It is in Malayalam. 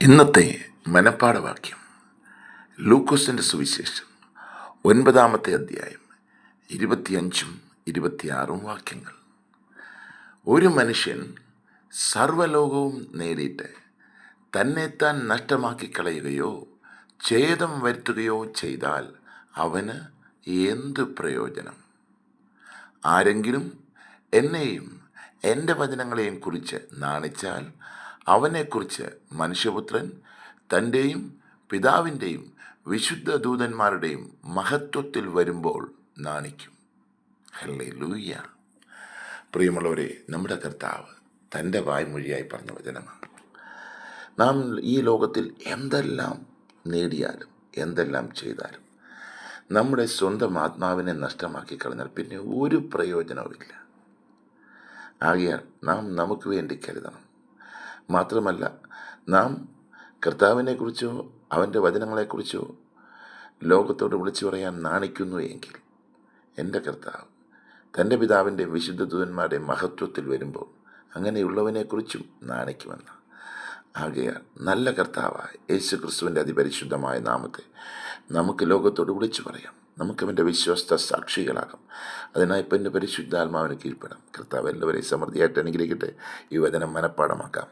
ഇന്നത്തെ മനപ്പാഠവാക്യം ലൂക്കോസിൻ്റെ സുവിശേഷം 9-ാമത്തെ അധ്യായം 25-26 വാക്യങ്ങൾ. ഒരു മനുഷ്യൻ സർവ്വലോകവും നേടിയിട്ട് തന്നെത്താൻ നഷ്ടമാക്കി കളയുകയോ ഛേദം വരുത്തുകയോ ചെയ്താൽ അവന് എന്ത് പ്രയോജനം? ആരെങ്കിലും എന്നെയും എൻ്റെ വചനങ്ങളെയും കുറിച്ച് നാണിച്ചാൽ അവനെക്കുറിച്ച് മനുഷ്യപുത്രൻ തൻ്റെയും പിതാവിൻ്റെയും വിശുദ്ധ ദൂതന്മാരുടെയും മഹത്വത്തിൽ വരുമ്പോൾ നാണിക്കും. ഹല്ലേലൂയ. പ്രിയമുള്ളവരെ, നമ്മുടെ കർത്താവ് തൻ്റെ വായ്മൊഴിയായി പറഞ്ഞ വചനമാണ്. നാം ഈ ലോകത്തിൽ എന്തെല്ലാം നേടിയാലും എന്തെല്ലാം ചെയ്താലും നമ്മുടെ സ്വന്തം ആത്മാവിനെ നഷ്ടമാക്കി കളഞ്ഞാൽ പിന്നെ ഒരു പ്രയോജനവുമില്ല. ആകയാൽ നാം നമുക്ക് വേണ്ടി കരുതണം. മാത്രമല്ല, നാം കർത്താവിനെക്കുറിച്ചോ അവൻ്റെ വചനങ്ങളെക്കുറിച്ചോ ലോകത്തോട് വിളിച്ചു പറയാൻ നാണിക്കുന്നു എങ്കിൽ എൻ്റെ കർത്താവ് തൻ്റെ പിതാവിൻ്റെ വിശുദ്ധ ദൂതന്മാരുടെ മഹത്വത്തിൽ വരുമ്പോൾ അങ്ങനെയുള്ളവനെക്കുറിച്ചും നാണിക്കുമെന്ന്. ആകയാൽ നല്ല കർത്താവായ യേശു ക്രിസ്തുവിൻ്റെ അതിപരിശുദ്ധമായ നാമത്തെ നമുക്ക് ലോകത്തോട് വിളിച്ചു പറയാം. നമുക്കവൻ്റെ വിശ്വസ്ത സാക്ഷികളാകാം. അതിനായി ഇപ്പം എൻ്റെ പരിശുദ്ധാത്മാവിന് കീഴ്പ്പെടാം. കർത്താവ് എല്ലാവരെയും സമൃദ്ധിയായിട്ട് അനുഗ്രഹിക്കട്ടെ. ഈ വചനം മനഃപ്പാഠമാക്കാം.